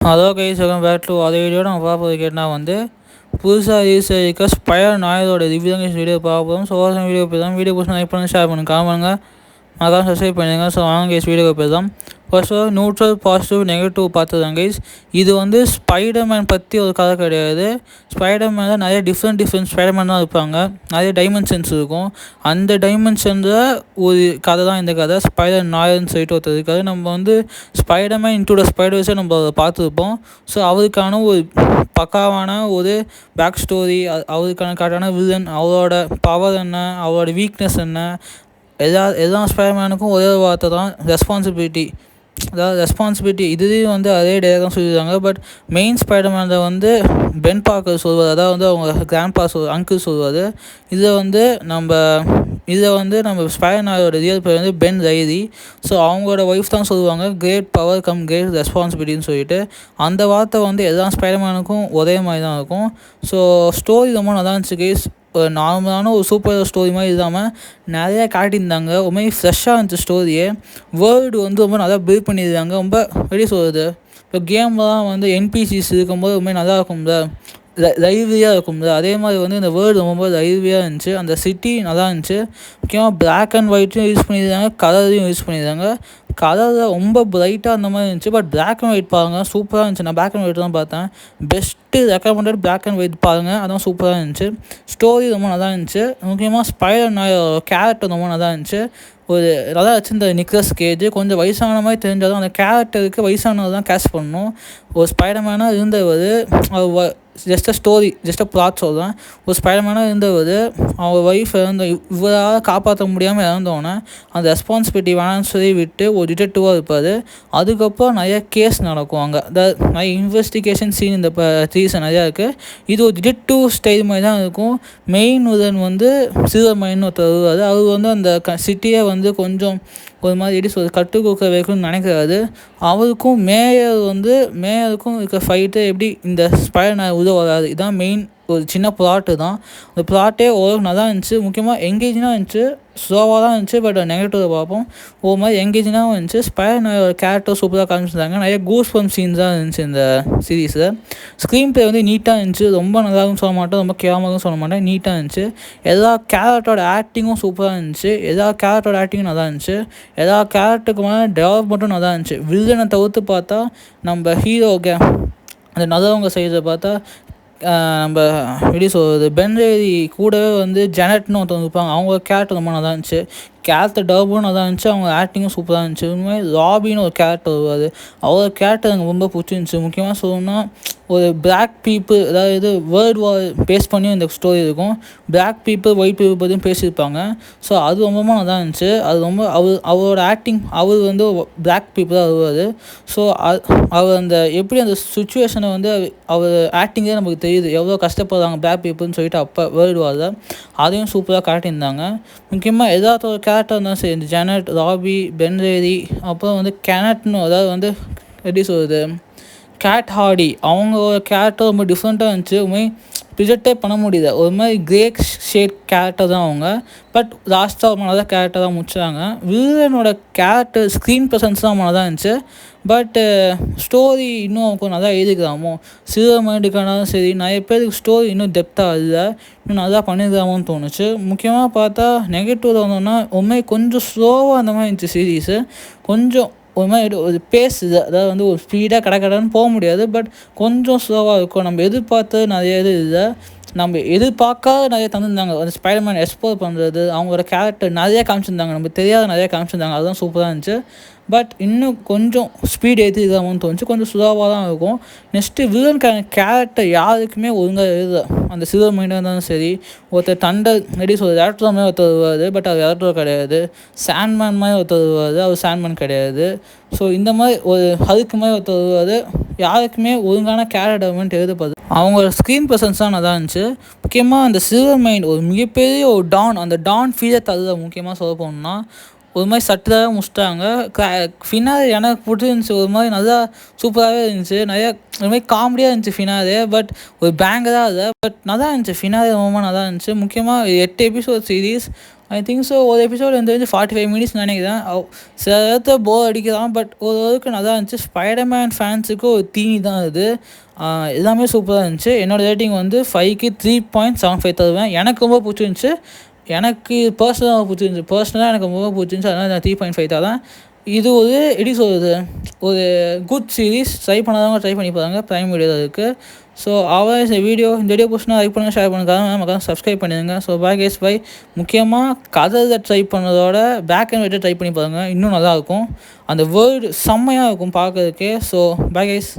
Hello guys, welcome back to அதே video. நம்ம பார்ப்பது கேட்டால் புதுசாக ரிலீஸ் ஆகிருக்க ஸ்பைடர் நாயோட ரிவ்யூ தான் வீடியோ பார்க்க போகிறோம். ஸோ வீடியோ போய் வீடியோ பிடிச்சி லைக் பண்ணி ஷேர் பண்ணுங்க, காமெண்ட் பண்ணுங்க, அதான் சப்ஸ்கிரைப் பண்ணிடுங்க. ஸோ வாங்க கைஸ் வீடியோ போய் தான். ஃபர்ஸ்ட் நியூட்ரல், பாசிட்டிவ், நெகட்டிவ் பார்த்துதான் கைஸ். இது ஸ்பைடர்மேன் பற்றி ஒரு கதை கிடையாது. ஸ்பைடர்மேனில் நிறைய டிஃப்ரெண்ட் ஸ்பைடர்மேன் தான் இருப்பாங்க. நிறைய டைமென்ஷன்ஸ் இருக்கும். அந்த டைமென்ஷனில் ஒரு கதை தான் இந்த கதை. ஸ்பைடர் நாயர்னு சொல்லிட்டு ஒருத்தர் இருக்காது. நம்ம ஸ்பைடர்மேன் இன்டூ த ஸ்பைடர்ஸை நம்ம பார்த்துருப்போம். ஸோ அவருக்கான ஒரு பக்காவான ஒரு பேக் ஸ்டோரி, அவருக்கான கரெக்டான வில்லன், அவரோட பவர் என்ன, அவரோட வீக்னஸ் என்ன, எல்லா ஸ்பைடர்மேனுக்கும் ஒரே வார்த்தை தான், ரெஸ்பான்சிபிலிட்டி. அதாவது ரெஸ்பான்சிபிலிட்டி இதுலேயும் அதே டே தான் சொல்லியிருக்காங்க. பட் மெயின் ஸ்பைடர்மேனில் பென் பார்க்கர் சொல்வார், அதாவது அவங்க கிராண்ட்பா அங்கிள் சொல்வார். நம்ம ஸ்பைடர்மேனோட ரியல் பேர் பென் ரைலி. ஸோ அவங்களோட ஒய்ஃப் தான் சொல்லுவாங்க, கிரேட் பவர் கம் கிரேட் ரெஸ்பான்சிபிலிட்டின்னு சொல்லிட்டு. அந்த வார்த்தை எல்லா ஸ்பைடர்மேனுக்கும் ஒரே மாதிரி தான் இருக்கும். ஸோ ஸ்டோரி ரொம்ப நல்லா இருந்துச்சு கேஸ். ஒரு நார்மலான ஒரு சூப்பர் ஸ்டோரி மாதிரி இல்லாமல் நிறையா காட்டியிருந்தாங்க. ஒரு மாதிரி ஃப்ரெஷ்ஷாக இருந்துச்சு ஸ்டோரியே. வேர்ல்டு ரொம்ப நல்லா பில்ட் பண்ணியிருந்தாங்க. ரொம்ப எப்படி சொல்கிறது, இப்போ கேம்லாம் என்பிசிஸ் இருக்கும்போது ஒரு மாதிரி நல்லா இருக்கும்ல, லைவ்லியாக இருக்கும்ல, அதே மாதிரி இந்த வேர்ல்டு ரொம்ப லைவ்லியாக இருந்துச்சு. அந்த சிட்டி நல்லா இருந்துச்சு. முக்கியமாக பிளாக் அண்ட் ஒயிட்டும் யூஸ் பண்ணியிருந்தாங்க, கலரையும் யூஸ் பண்ணியிருந்தாங்க. கலரில் ரொம்ப பிரைட்டாக அந்த மாதிரி இருந்துச்சு. பட் பிளாக் அண்ட் ஒயிட் பாருங்கள், சூப்பராக இருந்துச்சு. நான் பிளாக் அண்ட் ஒயிட் தான் பார்த்தேன். Best recommended black and white பாருங்கள், அதான் சூப்பராக இருந்துச்சு. ஸ்டோரி ரொம்ப நல்லா இருந்துச்சு. முக்கியமாக ஸ்பைடர் நாயோட கேரக்டர் ரொம்ப நல்லா இருந்துச்சு. ஒரு நல்லா வச்சு இந்த நிக்லஸ் கேஜ் கொஞ்சம் வயசான மாதிரி தெரிஞ்சாலும் அந்த கேரக்டருக்கு வயசானது தான் கேஷ் பண்ணணும். ஒரு ஸ்பைடர்மேனாக இருந்தவர், ஜஸ்ட் ப்ளாட் சொல்கிறேன். ஒரு ஸ்பைடர்மேனாக இருந்தவர் அவங்க ஒய்ஃப் இவரால் காப்பாற்ற முடியாமல் இறந்தோன்னே அந்த ரெஸ்பான்சிபிலிட்டி வேணான்னு சொல்லி விட்டு ஒரு டிடெக்டிவாக இருப்பார். அதுக்கப்புறம் நிறையா கேஸ் நடக்கும் அங்கே. நிறைய இன்வெஸ்டிகேஷன் சீன் இந்த சீசன் நிறையா இருக்குது. இது ஒரு டிடெக்டிவ் ஸ்டைல் மாதிரி தான் இருக்கும். மெயின் வில்லன் சில்வர் மைன்னு ஒருத்தர் வருவார். அவர் அந்த சிட்டியை கொஞ்சம் ஒரு மாதிரி எப்படி சொல்கிறது, கட்டுக்கோக்க வைக்கணும்னு நினைக்கிறாரு. அவருக்கும் மேயருக்கும் இருக்க ஃபைட்டு எப்படி இந்த ஸ்பைடர் உதவாது. இதுதான் மெயின் ஒரு சின்ன ப்ளாட்டு தான். அந்த ப்ளாட்டே ஓரளவுக்கு நல்லா இருந்துச்சு. முக்கியமாக எங்கேஜிங்காக இருந்துச்சு. ஸ்லோவாக தான் இருந்துச்சு, பட் நெகட்டிவ் பார்ப்போம். ஒரு மாதிரி எங்கேஜிங்காகவும் இருந்துச்சு. ஸ்பைடர் கேரக்டர் சூப்பராக காமிச்சிருந்தாங்க. நிறைய கூஸ் பம்ப் சீன்ஸ் தான் இருந்துச்சு இந்த சீரீஸில். ஸ்க்ரீன் ப்ளே நீட்டாக இருந்துச்சு. ரொம்ப நல்லாவும் சொல்ல மாட்டேன், ரொம்ப கேவலமாகவும் சொல்ல மாட்டேன், நீட்டாக இருந்துச்சு. எல்லா கேரக்டரோட ஆக்டிங்கும் சூப்பராக இருந்துச்சு. எல்லா கேரக்டரோட ஆக்டிங்கும் நல்லா இருந்துச்சு. எல்லா கேரக்டருக்கு மேலே டெவலப்மெண்ட்டும் நல்லா இருந்துச்சு. வில்லனை தவிர்த்து பார்த்தா நம்ம ஹீரோக்கு அந்த நல்லவங்க செய்கிறத பார்த்தா நம்ம எப்படி சொல்கிறது, பென் ரைலி கூடவே ஜெனட்னு ஒருத்தவங்க இருப்பாங்க. அவங்க கேரக்டர் ரொம்ப நல்லா இருந்துச்சு. கேரக்டர் டெவலப்பும் நல்லா இருந்துச்சு. அவங்க ஆக்டிங்கும் சூப்பராக இருந்துச்சு. உண்மையாக ராபின்னு ஒரு கேரக்டர் வருவார். அவர் கேரக்டர் எனக்கு ரொம்ப பிடிச்சிருந்துச்சி. முக்கியமாக சொல்லணும்னா ஒரு பிளாக் பீப்புள், அதாவது வேர்ல்டு வார் பேஸ் பண்ணியும் இந்த ஸ்டோரி இருக்கும். பிளாக் பீப்புள் ஒயிட் பீப்புள் பற்றியும் பேசியிருப்பாங்க. ஸோ அது ரொம்ப நல்லா இருந்துச்சு. அது ரொம்ப அவரோட ஆக்டிங், அவர் பிளாக் பீப்புளாக வருவார். ஸோ அவர் எப்படி அந்த சுச்சுவேஷனை அவர் ஆக்டிங்கே நமக்கு தெரியுது, எவ்வளோ கஷ்டப்படுறாங்க பிளாக் பீப்புள்னு சொல்லிட்டு அப்போ வேர்ல்டு வாரில். அதையும் சூப்பராக காட்டியிருந்தாங்க. முக்கியமாக ஏதாவது ஒரு கேரக்டர் இருந்தாலும் சரி, இந்த ஜெனட், ராபி, பென் ரைலி, அப்புறம் கேனட்னு, அதாவது எப்படி சொல்கிறது, கேட் ஹார்டி, அவங்க ஒரு கேரக்டர் ரொம்ப டிஃப்ரெண்ட்டாக இருந்துச்சு. ஒரு மாதிரி ப்ரிஜெக்டே பண்ண முடியல. ஒரு மாதிரி கிரே ஷேட் கேரக்டர் தான் அவங்க. பட் லாஸ்ட்டாக ஒரு நல்லா கேரக்டர் தான் முடிச்சாங்க. வில்லனோட கேரக்டர் ஸ்க்ரீன் ப்ரெசன்ஸ் தான் நல்லா இருந்துச்சு. பட்டு ஸ்டோரி இன்னும் அவங்க நல்லா எழுதிக்கிறாமோ, சில்வர் மைண்டுக்கானாலும் சரி, நிறைய பேருக்கு ஸ்டோரி இன்னும் டெப்த்தாக இல்லை, இன்னும் நல்லா பண்ணியிருக்காமோன்னு தோணுச்சு. முக்கியமாக பார்த்தா நெகட்டிவ் வந்தோன்னா உண்மை கொஞ்சம் ஸ்லோவாக அந்த மாதிரி இருந்துச்சு சீரீஸு. கொஞ்சம் ஒரு மாதிரி ஒரு பேசுது, அதாவது ஒரு ஸ்பீடாக கடன்னு போக முடியாது, பட் கொஞ்சம் ஸ்லோவாக இருக்கும். நம்ம எதிர்பார்த்து நிறைய இல்லை, நம்ம எதிர்பார்க்காத நிறைய தந்துருந்தாங்க. அந்த ஸ்பைடர்மேன் எக்ஸ்ப்ளோர் பண்ணுறது, அவங்களோட கேரக்டர் நிறையா காமிச்சிருந்தாங்க, நம்ம தெரியாத நிறையா காமிச்சிருந்தாங்க. அதுதான் சூப்பராக இருந்துச்சு. பட் இன்னும் கொஞ்சம் ஸ்பீட் ஏற்றிருக்காமோன்னு தோணுச்சு. கொஞ்சம் ஸ்லோவாக தான் இருக்கும். நெக்ஸ்ட்டு வில்லனுக்கான கேரக்டர் யாருக்குமே ஒழுங்காக எழுத, அந்த சில்வர் மைண்டாக இருந்தாலும் சரி, ஒருத்தர் தண்டர் எப்படி சொல்கிறது, எலக்ட்ரோ மாதிரி ஒருத்தர் வருவார், பட் அவர் எலக்ட்ரோ கிடையாது. சாண்ட்மேன் மாதிரி ஒருத்தர் வருவார், அவர் சாண்ட்மேன் கிடையாது. ஸோ இந்த மாதிரி ஒரு ஹல்க் மாதிரி ஒருத்தர் வருவார். யாருக்குமே ஒழுங்கான கேரக்டர் டெவலப்மெண்ட் எழுதப்படுது. அவங்களோட ஸ்க்ரீன் ப்ரெசன்ஸ் தான் நல்லா இருந்துச்சு. முக்கியமாக அந்த சில்வர் மைண்ட் ஒரு மிகப்பெரிய ஒரு டான், அந்த டான் ஃபீலை தருது. முக்கியமாக சொல்ல போகணுன்னா ஒரு மாதிரி சட்டிலாக முடிச்சிட்டாங்க. ஃபினாலே எனக்கு பிடிச்சிருந்துச்சி. ஒரு மாதிரி நல்லா சூப்பராகவே இருந்துச்சு. நிறையா ஒரு மாதிரி காமெடியாக இருந்துச்சு ஃபினாலே. பட் ஒரு பேங்கராக இல்லை. பட் நல்லா இருந்துச்சு. ஃபினாலே ரொம்ப நல்லா இருந்துச்சு. முக்கியமாக 8 episode series. I think so ஒரு எபிசோடு வந்து 45 மினிட்ஸ் நினைக்கிறேன். சில இடத்துல போர் அடிக்கலாம். பட் ஓரளவுக்கு நல்லா இருந்துச்சு. ஸ்பைடர்மேன் ஃபேன்ஸுக்கு ஒரு தீனி தான் இது. எல்லாமே சூப்பராக இருந்துச்சு. என்னோடய ரேட்டிங் வந்து 5க்கு 3.75 தருவேன். எனக்கு ரொம்ப பிடிச்சிருந்துச்சி. எனக்கு பர்சனலாக பிடிச்சிருந்துச்சி. பர்சனலாக எனக்கு ரொம்ப பிடிச்சிருந்துச்சி. அதனால் நான் 3.5 தரேன். இது ஒரு எப்படி சொல்கிறது, ஒரு குட் சீரீஸ். ட்ரை பண்ணாதவங்க ட்ரை பண்ணி பாருங்கள். ப்ரைம் வீடியோவில் இருக்குது. ஸோ இந்த வீடியோ பிடிச்சினா லைக் பண்ணுங்கள், ஷேர் பண்ணுங்கள், மக்கள் சப்ஸ்கிரைப் பண்ணிடுங்க. So bye guys bye. முக்கியமாக கதை ட்ரை பண்ணதோட பேக் அண்ட் வெயிட்டை ட்ரை பண்ணி பாருங்கள். இன்னும் நல்லாயிருக்கும். அந்த வேர்டு செம்மையாக இருக்கும் பார்க்குறதுக்கே. So bye case.